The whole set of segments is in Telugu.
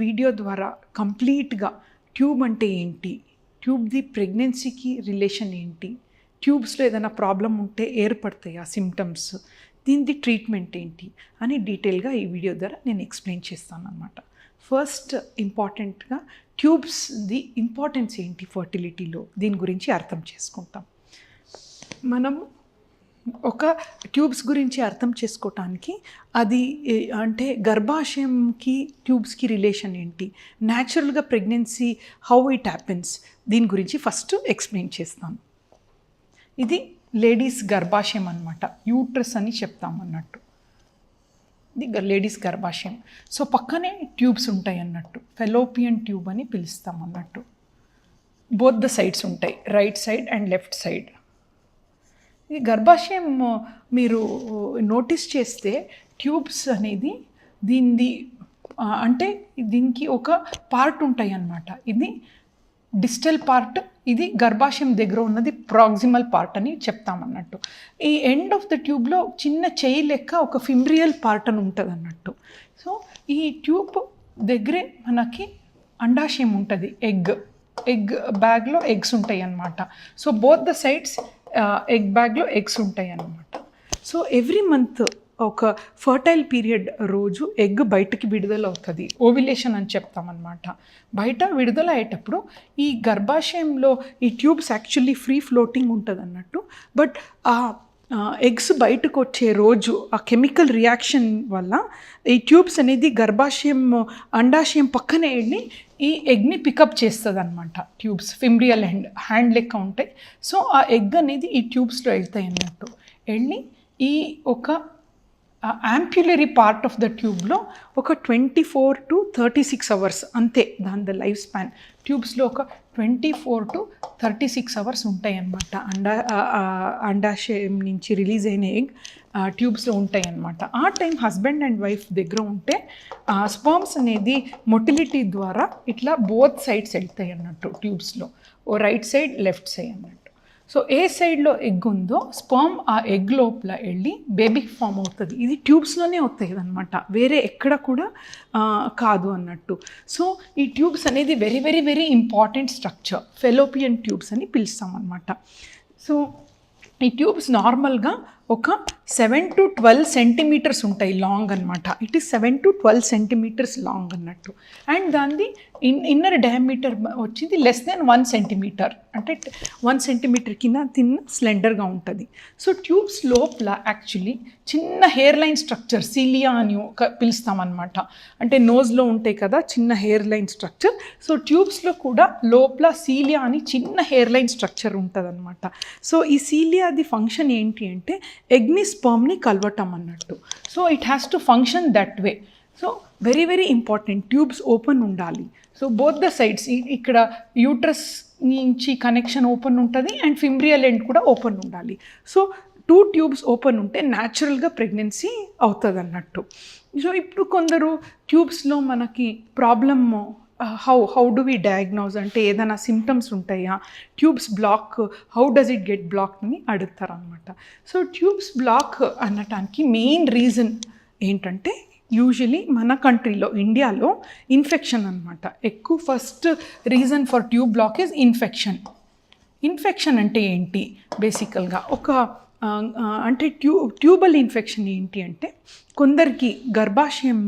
వీడియో ద్వారా కంప్లీట్గా ట్యూబ్ అంటే ఏంటి, ట్యూబ్ది ప్రెగ్నెన్సీకి రిలేషన్ ఏంటి, ట్యూబ్స్లో ఏదైనా ప్రాబ్లం ఉంటే ఏర్పడతాయి ఆ సిమ్టమ్స్, దీనిది ట్రీట్మెంట్ ఏంటి అని డీటెయిల్గా ఈ వీడియో ద్వారా నేను ఎక్స్ప్లెయిన్ చేస్తాను అన్నమాట. ఫస్ట్ ఇంపార్టెంట్గా ట్యూబ్స్ది ఇంపార్టెన్స్ ఏంటి ఫర్టిలిటీలో, దీని గురించి అర్థం చేసుకుంటాం. మనం ఒక ట్యూబ్స్ గురించి అర్థం చేసుకోవటానికి అది అంటే గర్భాశయంకి ట్యూబ్స్కి రిలేషన్ ఏంటి, న్యాచురల్గా ప్రెగ్నెన్సీ హౌ ఇట్ హ్యాపెన్స్, దీని గురించి ఫస్ట్ ఎక్స్ప్లెయిన్ చేస్తాను. ఇది లేడీస్ గర్భాశయం అన్నమాట, యూట్రస్ అని చెప్తాం అన్నట్టు. ఇది లేడీస్ గర్భాశయం. సో పక్కనే ట్యూబ్స్ ఉంటాయి అన్నట్టు, ఫెలోపియన్ ట్యూబ్ అని పిలుస్తాం అన్నట్టు. బోత్ ద సైడ్స్ ఉంటాయి, right side and left side. ఈ గర్భాశయం మీరు నోటీస్ చేస్తే ట్యూబ్స్ అనేది దీనిది అంటే దీనికి ఒక పార్ట్ ఉంటాయి అన్నమాట. ఇది డిస్టల్ పార్ట్, ఇది గర్భాశయం దగ్గర ఉన్నది ప్రాక్సిమల్ పార్ట్ అని చెప్తామన్నట్టు. ఈ ఎండ్ ఆఫ్ ద ట్యూబ్లో చిన్న చెయ్యి లెక్క ఒక ఫిమ్బ్రియల్ పార్ట్ అని ఉంటుంది అన్నట్టు. సో ఈ ట్యూబ్ దగ్గరే మనకి అండాశయం ఉంటుంది, ఎగ్ బ్యాగ్లో ఎగ్స్ ఉంటాయి అన్నమాట. So both the sides egg బ్యాగ్లో ఎగ్స్ ఉంటాయి అన్నమాట. సో ఎవ్రీ మంత్ ఒక ఫర్టైల్ పీరియడ్ రోజు ఎగ్ బయటకి విడుదల అవుతుంది, ఓవిలేషన్ అని చెప్తామన్నమాట. బయట విడుదల అయ్యేటప్పుడు ఈ గర్భాశయంలో ఈ ట్యూబ్స్ యాక్చువల్లీ ఫ్రీ ఫ్లోటింగ్ ఉంటుంది అన్నట్టు. బట్ ఆ ఎగ్స్ బయటకు వచ్చే రోజు ఆ కెమికల్ రియాక్షన్ వల్ల ఈ ట్యూబ్స్ అనేది గర్భాశయం అండాశయం పక్కనే వెళ్ళి ఈ ఎగ్ని పికప్ చేస్తుంది అనమాట. ట్యూబ్స్ ఫిమ్బ్రియల్ హ్యాండ్ లెక్క ఉంటాయి. సో ఆ ఎగ్ అనేది ఈ ట్యూబ్స్లో వెళ్తాయి అన్నట్టు. వెళ్ళి ఈ ఒక యాంప్యులరీ పార్ట్ ఆఫ్ ద ట్యూబ్లో ఒక 24 to 36 hours అంతే దాని లైఫ్ స్పాన్. ట్యూబ్స్లో ఒక 24 to 36 hours ఉంటాయి అన్నమాట. అండాశయం నుంచి రిలీజ్ అయిన ఎగ్ ట్యూబ్స్లో ఉంటాయి అన్నమాట. ఆ టైం హస్బెండ్ అండ్ వైఫ్ దగ్గర ఉంటే స్పర్మ్స్ అనేది మొటిలిటీ ద్వారా ఇట్లా బోత్ సైడ్స్ వెళ్తాయి అన్నట్టు ట్యూబ్స్లో, ఓ రైట్ సైడ్ లెఫ్ట్ సైడ్ అన్నట్టు. సో ఏ సైడ్లో ఎగ్ ఉందో స్పర్మ్ ఆ ఎగ్ లోపల వెళ్ళి బేబీ ఫామ్ అవుతుంది. ఇది ట్యూబ్స్లోనే అవుతాయి అనమాట, వేరే ఎక్కడ కూడా కాదు అన్నట్టు. సో ఈ ట్యూబ్స్ అనేది very very very important structure, fallopian tubes అని పిలుస్తాం అనమాట. సో ఈ ట్యూబ్స్ నార్మల్గా ఒక 7 to 12 centimeters ఉంటాయి లాంగ్ అనమాట. It is 7 to 12 centimeters long అన్నట్టు. అండ్ దాన్ని ఇన్నర్ డయామీటర్ వచ్చింది లెస్ దెన్ 1 centimeter, అంటే 1 centimeter కింద తిన్న స్లెండర్గా ఉంటుంది. సో ట్యూబ్స్ లోపల యాక్చువల్లీ చిన్న హెయిర్ లైన్ స్ట్రక్చర్, సీలియా అని పిలుస్తామన్నమాట. అంటే నోజ్లో ఉంటాయి కదా చిన్న హెయిర్ లైన్ స్ట్రక్చర్. సో ట్యూబ్స్లో కూడా లోపల సీలియా అని చిన్న హెయిర్ లైన్ స్ట్రక్చర్ ఉంటుంది అనమాట. సో ఈ సీలియాది ఫంక్షన్ ఏంటి అంటే ఎగ్ని స్పర్మ్ని కలవటం అన్నట్టు. So it has to function that way. So very very important, tubes open ఉండాలి. సో బోత్ ద సైడ్స్, ఇక్కడ యూట్రస్ నుంచి కనెక్షన్ ఓపెన్ ఉంటుంది అండ్ ఫిమ్బ్రియల్ ఎండ్ కూడా ఓపెన్ ఉండాలి. సో 2 ట్యూబ్స్ ఓపెన్ ఉంటే న్యాచురల్గా ప్రెగ్నెన్సీ అవుతుంది అన్నట్టు. సో ఇప్పుడు కొందరు ట్యూబ్స్లో మనకి problem how do we diagnose అంటే ఏదైనా సిమ్టమ్స్ ఉంటాయా, tubes block how does it get block అని అడుగుతారు అనమాట. సో ట్యూబ్స్ బ్లాక్ అనటానికి మెయిన్ రీజన్ ఏంటంటే యూజువలీ మన కంట్రీలో ఇండియాలో ఇన్ఫెక్షన్ అనమాట. ఎక్కువ first reason for tube block is infection. Infection అంటే ఏంటి బేసికల్గా ఒక అంటే ట్యూబల్ ఇన్ఫెక్షన్ ఏంటి అంటే కొందరికి గర్భాశయం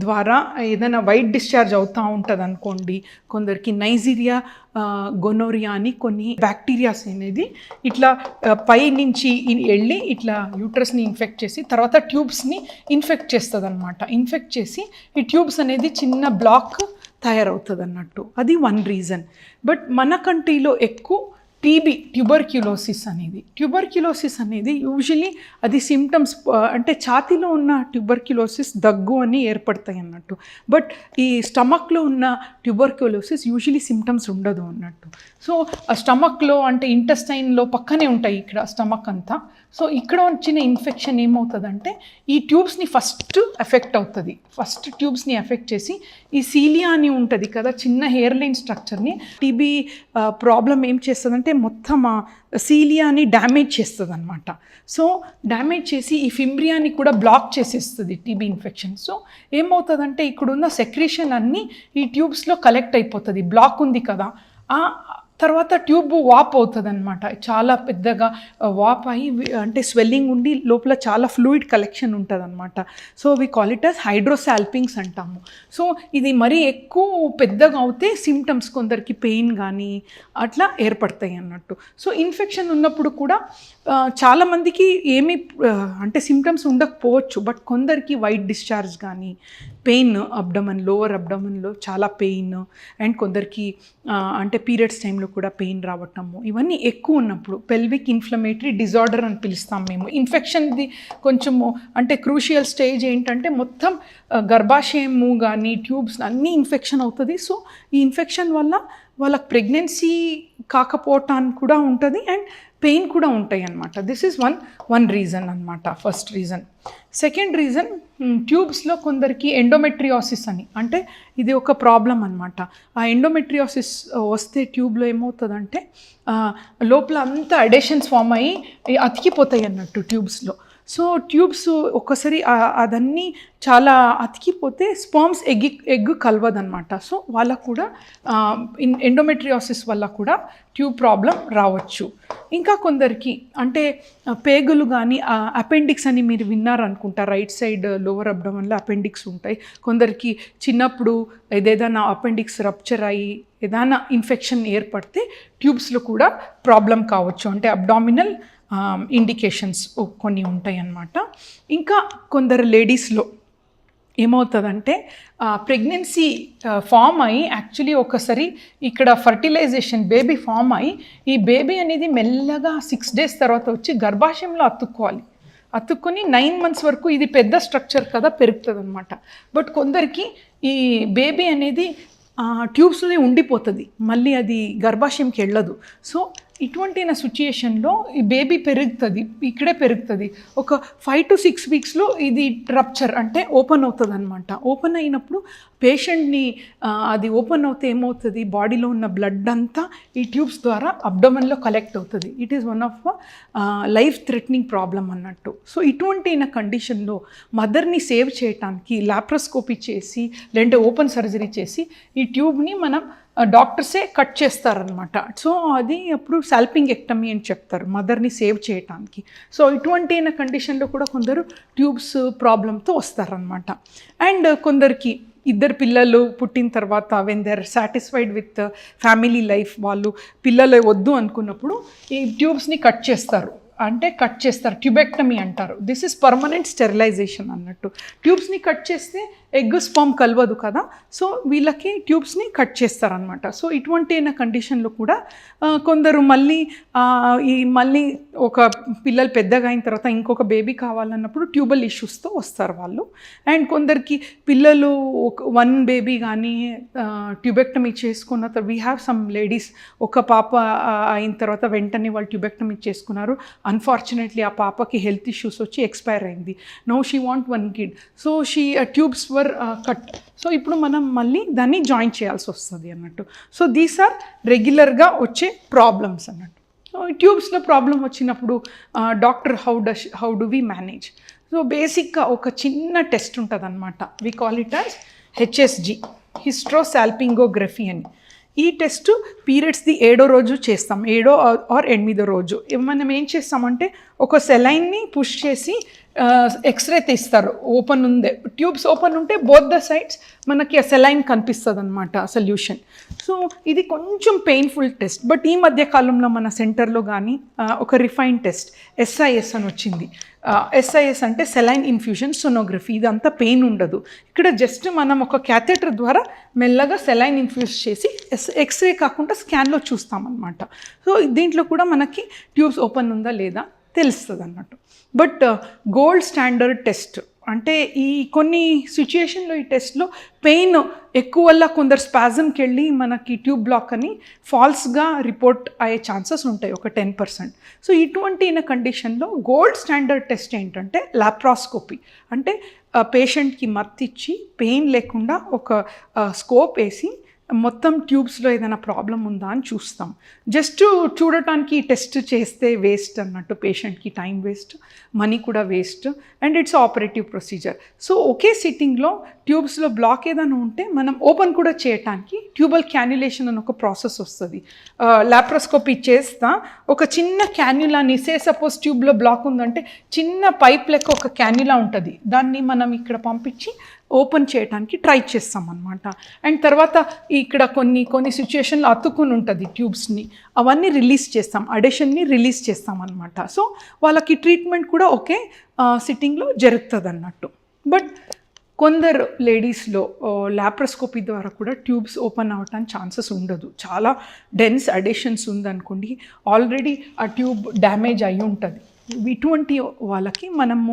ద్వారా ఏదైనా వైట్ డిశ్చార్జ్ అవుతూ ఉంటుంది అనుకోండి. కొందరికి నైజీరియా గొనోరియా అని కొన్ని బ్యాక్టీరియాస్ అనేది ఇట్లా పై నుంచి వెళ్ళి ఇట్లా యూట్రస్ని ఇన్ఫెక్ట్ చేసి తర్వాత ట్యూబ్స్ని ఇన్ఫెక్ట్ చేస్తుంది అనమాట. ఇన్ఫెక్ట్ చేసి ఈ ట్యూబ్స్ అనేది చిన్న బ్లాక్ తయారవుతుంది అన్నట్టు. అది వన్ రీజన్. బట్ మన కంట్రీలో ఎక్కువ టీబీ, ట్యూబర్క్యులోసిస్ అనేది యూజువలీ అది సిమ్టమ్స్ అంటే ఛాతీలో ఉన్న ట్యూబర్క్యులోసిస్ దగ్గు అని ఏర్పడతాయి అన్నట్టు. బట్ ఈ స్టమక్లో ఉన్న ట్యూబర్క్యులోసిస్ యూజువలీ సిమ్టమ్స్ ఉండదు అన్నట్టు. సో ఆ స్టమక్లో అంటే ఇంటెస్టైన్లో పక్కనే ఉంటాయి ఇక్కడ స్టమక్ అంతా. సో ఇక్కడ వచ్చిన ఇన్ఫెక్షన్ ఏమవుతుందంటే ఈ ట్యూబ్స్ని ఫస్ట్ ఎఫెక్ట్ అవుతుంది. ఫస్ట్ ట్యూబ్స్ని ఎఫెక్ట్ చేసి ఈ సీలియా అని ఉంటుంది కదా చిన్న హెయిర్ లైన్ స్ట్రక్చర్ని, టీబీ ప్రాబ్లం ఏం చేస్తుందంటే మొత్తం సీలియాని డ్యామేజ్ చేస్తుంది అనమాట. సో డ్యామేజ్ చేసి ఈ ఫింబ్రియాని కూడా బ్లాక్ చేసేస్తుంది టీబీ ఇన్ఫెక్షన్. సో ఏమవుతుందంటే ఇక్కడున్న సెక్రీషన్ అన్నీ ఈ ట్యూబ్స్లో కలెక్ట్ అయిపోతుంది, బ్లాక్ ఉంది కదా. తర్వాత ట్యూబ్ వాప్ అవుతుంది అనమాట, చాలా పెద్దగా వాప్ అయ్యి అంటే స్వెల్లింగ్ ఉండి లోపల చాలా ఫ్లూయిడ్ కలెక్షన్ ఉంటుంది అనమాట. So we call it as hydrosalpinx అంటాము. సో ఇది మరీ ఎక్కువ పెద్దగా అవుతే సిమ్టమ్స్ కొందరికి పెయిన్ కానీ అట్లా ఏర్పడతాయి అన్నట్టు. సో ఇన్ఫెక్షన్ ఉన్నప్పుడు కూడా చాలామందికి ఏమీ అంటే సిమ్టమ్స్ ఉండకపోవచ్చు, బట్ కొందరికి వైట్ డిశ్చార్జ్ కానీ పెయిన్ అబ్డమన్, లోవర్ అబ్డమన్లో చాలా పెయిన్, అండ్ కొందరికి అంటే పీరియడ్స్ టైంలో కూడా పెయిన్ రావటము, ఇవన్నీ ఎక్కువ ఉన్నప్పుడు పెల్విక్ ఇన్ఫ్లమేటరీ డిజార్డర్ అని పిలుస్తాం మేము. ఇన్ఫెక్షన్ది కొంచెము అంటే క్రూషియల్ స్టేజ్ ఏంటంటే మొత్తం గర్భాశయము కానీ ట్యూబ్స్ అన్నీ ఇన్ఫెక్షన్ అవుతుంది. సో ఈ ఇన్ఫెక్షన్ వల్ల వాళ్ళకి ప్రెగ్నెన్సీ కాకపోవటానికి కూడా ఉంటుంది అండ్ పెయిన్ కూడా ఉంటాయి అన్నమాట. దిస్ ఈజ్ వన్ రీజన్ అనమాట, ఫస్ట్ రీజన్. సెకండ్ రీజన్, ట్యూబ్స్లో కొందరికి ఎండోమెట్రియాసిస్ అని, అంటే ఇది ఒక ప్రాబ్లం అనమాట. ఆ ఎండోమెట్రియాసిస్ వస్తే ట్యూబ్లో ఏమవుతుందంటే లోపల అంతా అడేషన్స్ ఫామ్ అయ్యి అతికిపోతాయి అన్నట్టు ట్యూబ్స్లో. సో ట్యూబ్స్ ఒక్కసారి అదన్నీ చాలా అతికిపోతే స్పర్మ్స్ ఎగ్ కలవదనమాట. సో వాళ్ళకు కూడా ఎండోమెట్రియాసిస్ వల్ల కూడా ట్యూబ్ ప్రాబ్లం రావచ్చు. ఇంకా కొందరికి అంటే పేగులు కానీ అపెండిక్స్ అని మీరు విన్నారనుకుంటా, రైట్ సైడ్ లోవర్ అబ్డమన్లో అపెండిక్స్ ఉంటాయి. కొందరికి చిన్నప్పుడు ఏదైనా అపెండిక్స్ రప్చర్ అయ్యి ఏదైనా ఇన్ఫెక్షన్ ఏర్పడితే ట్యూబ్స్లో కూడా ప్రాబ్లం కావచ్చు, అంటే అబ్డామినల్ ఇండికేషన్స్ కొన్ని ఉంటాయి అన్నమాట. ఇంకా కొందరు లేడీస్లో ఏమవుతుందంటే ప్రెగ్నెన్సీ ఫామ్ అయ్యి యాక్చువల్లీ ఒకసారి ఇక్కడ ఫర్టిలైజేషన్ బేబీ ఫామ్ అయ్యి ఈ బేబీ అనేది మెల్లగా 6 days తర్వాత వచ్చి గర్భాశయంలో అతుక్కొని 9 months వరకు ఇది పెద్ద స్ట్రక్చర్ కదా పెరుగుతుంది అనమాట. బట్ కొందరికి ఈ బేబీ అనేది ట్యూబ్స్లో ఉండిపోతుంది, మళ్ళీ అది గర్భాశయంకి వెళ్ళదు. సో ఇటువంటి సిచ్యుయేషన్లో ఈ బేబీ ఇక్కడే పెరుగుతుంది. ఒక 5 to 6 weeks ఇది రప్చర్ అంటే ఓపెన్ అవుతుంది అనమాట. ఓపెన్ అయినప్పుడు పేషెంట్ని అది ఓపెన్ అవుతే ఏమవుతుంది, బాడీలో ఉన్న బ్లడ్ అంతా ఈ ట్యూబ్స్ ద్వారా అబ్డమన్లో కలెక్ట్ అవుతుంది. It is one of life threatening problem అన్నట్టు. సో ఇటువంటి కండిషన్లో మదర్ని సేవ్ చేయడానికి లాప్రోస్కోపీ చేసి లేదంటే ఓపెన్ సర్జరీ చేసి ఈ ట్యూబ్ని మనం డాక్టర్సే కట్ చేస్తారనమాట. సో అది అప్పుడు సాల్పింగెక్టమీ అని చెప్తారు మదర్ని సేవ్ చేయటానికి. సో ఇటువంటి కండిషన్లో కూడా కొందరు ట్యూబ్స్ ప్రాబ్లంతో వస్తారనమాట. అండ్ కొందరికి 2 పిల్లలు పుట్టిన తర్వాత when they are satisfied with family life, వాళ్ళు పిల్లలు వద్దు అనుకున్నప్పుడు ఈ ట్యూబ్స్ని కట్ చేస్తారు, ట్యూబెక్టమీ అంటారు. దిస్ ఇస్ పర్మనెంట్ స్టెరిలైజేషన్ అన్నట్టు. ట్యూబ్స్ని కట్ చేస్తే ఎగ్ స్పర్మ్ కలవదు కదా, సో వీళ్ళకి ట్యూబ్స్ని కట్ చేస్తారనమాట. సో ఇటువంటి కండిషన్లో కూడా కొందరు మళ్ళీ ఒక పిల్లలు పెద్దగా అయిన తర్వాత ఇంకొక బేబీ కావాలన్నప్పుడు ట్యూబల్ ఇష్యూస్తో వస్తారు వాళ్ళు. అండ్ కొందరికి పిల్లలు 1 baby కానీ ట్యూబెక్టమీ చేసుకున్న తర్వాత వీ హ్యావ్ సమ్ లేడీస్ ఒక పాప అయిన తర్వాత వెంటనే వాళ్ళు ట్యూబెక్టమీ చేసుకున్నారు. అన్ఫార్చునేట్లీ ఆ పాపకి హెల్త్ ఇష్యూస్ వచ్చి ఎక్స్పైర్ అయింది. Now she want 1 kid. So tubes were cut. So ఇప్పుడు మనం మళ్ళీ దాన్ని జాయిన్ చేయాల్సి వస్తుంది అన్నట్టు. సో దీస్ ఆర్ రెగ్యులర్గా వచ్చే ప్రాబ్లమ్స్ అన్నట్టు. ట్యూబ్స్లో ప్రాబ్లం వచ్చినప్పుడు doctor how do we manage? So బేసిక్గా ఒక చిన్న టెస్ట్ ఉంటుంది అనమాట. We call it as HSG, hysterosalpingography అని. ఈ టెస్ట్ పీరియడ్స్ది 7వ రోజు చేస్తాం, 7వ or 8వ రోజు. మనం ఏం చేస్తామంటే ఒక సెలైన్ని పుష్ చేసి ఎక్స్రే తీస్తారు, ఓపెన్ ఉందే ట్యూబ్స్ ఓపెన్ ఉంటే బోత్ ద సైడ్స్ మనకి ఆ సెలైన్ కనిపిస్తుంది అనమాట సొల్యూషన్. సో ఇది కొంచెం పెయిన్ఫుల్ టెస్ట్, బట్ ఈ మధ్య కాలంలో మన సెంటర్లో కానీ ఒక రిఫైన్ టెస్ట్ SIS అని వచ్చింది. SIS అంటే సెలైన్ ఇన్ఫ్యూషన్ సోనోగ్రఫీ. ఇదంతా పెయిన్ ఉండదు. ఇక్కడ జస్ట్ మనం ఒక క్యాథెటర్ ద్వారా మెల్లగా సెలైన్ ఇన్ఫ్యూజ్ చేసి ఎక్స్రే కాకుండా స్కాన్లో చూస్తామన్నమాట. సో దీంట్లో కూడా మనకి ట్యూబ్స్ ఓపెన్ ఉందా లేదా తెలుస్తుంది అన్నట్టు. బట్ గోల్డ్ స్టాండర్డ్ టెస్ట్ అంటే ఈ కొన్ని సిచ్యుయేషన్లో ఈ టెస్ట్లో పెయిన్ ఎక్కువ వల్ల కొందరు స్పాజంకి వెళ్ళి మనకి ట్యూబ్ బ్లాక్ అని ఫాల్స్గా రిపోర్ట్ అయ్యే ఛాన్సెస్ ఉంటాయి, ఒక 10%. సో ఇటువంటి కండిషన్లో గోల్డ్ స్టాండర్డ్ టెస్ట్ ఏంటంటే లాప్రాస్కోపీ. అంటే పేషెంట్కి మత్తిచ్చి పెయిన్ లేకుండా ఒక స్కోప్ వేసి మొత్తం ట్యూబ్స్లో ఏదైనా ప్రాబ్లం ఉందా అని చూస్తాం. జస్ట్ చూడటానికి టెస్ట్ చేస్తే వేస్ట్ అన్నట్టు, పేషెంట్కి టైం వేస్ట్, మనీ కూడా waste, and it's operative procedure. So ఒకే సిట్టింగ్లో ట్యూబ్స్లో బ్లాక్ ఏదైనా ఉంటే మనం ఓపెన్ కూడా చేయటానికి ట్యూబల్ క్యాన్యులేషన్ అని ఒక ప్రాసెస్ వస్తుంది. లాప్రోస్కోపీ చేస్తా ఒక చిన్న క్యాన్యులాని, సపోజ్ ట్యూబ్లో బ్లాక్ ఉందంటే చిన్న పైప్ లెక్క ఒక క్యాన్యులా ఉంటుంది, దాన్ని మనం ఇక్కడ పంపించి ఓపెన్ చేయడానికి ట్రై చేస్తాం అనమాట. అండ్ తర్వాత ఇక్కడ కొన్ని సిచ్యుయేషన్లో అతుక్కుని ఉంటుంది ట్యూబ్స్ని, అవన్నీ రిలీజ్ చేస్తాం, అడెషన్ని రిలీజ్ చేస్తాం అనమాట. సో వాళ్ళకి ట్రీట్మెంట్ కూడా ఒకే సిట్టింగ్లో జరుగుతుంది అన్నట్టు. బట్ కొందరు లేడీస్లో లాప్రోస్కోపీ ద్వారా కూడా ట్యూబ్స్ ఓపెన్ అవ్వటానికి ఛాన్సెస్ ఉండదు. చాలా డెన్స్ అడెషన్స్ ఉందనుకోండి, ఆల్రెడీ ఆ ట్యూబ్ డ్యామేజ్ అయి ఉంటుంది. ఇటువంటి వాళ్ళకి మనము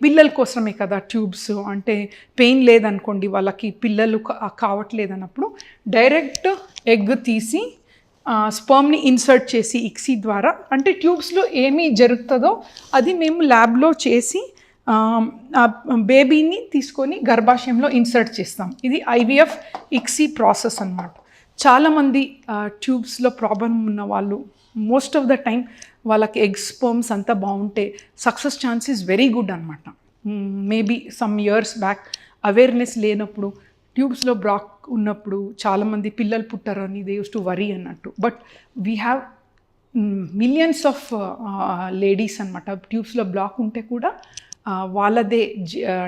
పిల్లల కోసమే కదా ట్యూబ్స్, అంటే పెయిన్ లేదనుకోండి, వాళ్ళకి పిల్లలు కావట్లేదన్నప్పుడు డైరెక్ట్ ఎగ్ తీసి స్పర్మ్ని ఇన్సర్ట్ చేసి ఇక్సీ ద్వారా, అంటే ట్యూబ్స్లో ఏమీ జరుగుతుందో అది మేము ల్యాబ్లో చేసి బేబీని తీసుకొని గర్భాశయంలో ఇన్సర్ట్ చేస్తాం. ఇది IVF ఇక్సీ ప్రాసెస్ అన్నమాట. చాలామంది ట్యూబ్స్లో ప్రాబ్లం ఉన్న వాళ్ళు మోస్ట్ ఆఫ్ ద టైం వాళ్ళకి ఎగ్ స్పర్మ్స్ అంతా బాగుంటే success chance is very good అనమాట. Maybe some years back awareness లేనప్పుడు ట్యూబ్స్లో బ్లాక్ ఉన్నప్పుడు చాలామంది పిల్లలు పుట్టారని దే యూస్ టు వరీ అన్నట్టు. But we have millions of ladies అనమాట ట్యూబ్స్లో బ్లాక్ ఉంటే కూడా వాళ్ళదే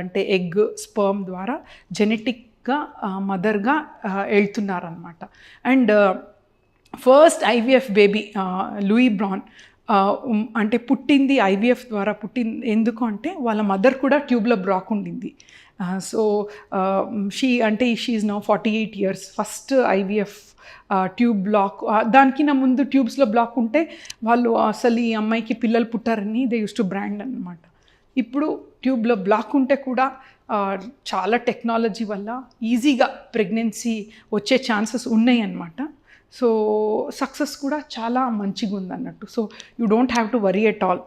అంటే ఎగ్ స్పర్మ్ ద్వారా జెనెటిక్గా మదర్గా వెళ్తున్నారనమాట. And first IVF baby Louise Brown అంటే పుట్టింది IVF ద్వారా పుట్టింది. ఎందుకు అంటే వాళ్ళ మదర్ కూడా ట్యూబ్లో బ్లాక్ ఉండింది. So she is now 48 years. First IVF tube block, దానికి నా ముందు ట్యూబ్స్లో బ్లాక్ ఉంటే వాళ్ళు అసలు ఈ అమ్మాయికి పిల్లలు పుట్టారని దే యూస్ టు బ్రాండ్ అనమాట. ఇప్పుడు ట్యూబ్లో బ్లాక్ ఉంటే కూడా చాలా టెక్నాలజీ వల్ల ఈజీగా ప్రెగ్నెన్సీ వచ్చే ఛాన్సెస్ ఉన్నాయి అన్నమాట. సో సక్సెస్ కూడా చాలా మంచిగా ఉందన్నట్టు. So you don't have to worry at all.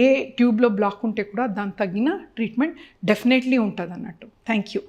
ఏ ట్యూబ్లో బ్లాక్ ఉంటే కూడా దానికి తగిన ట్రీట్మెంట్ డెఫినెట్లీ ఉంటుంది అన్నట్టు. Thank you.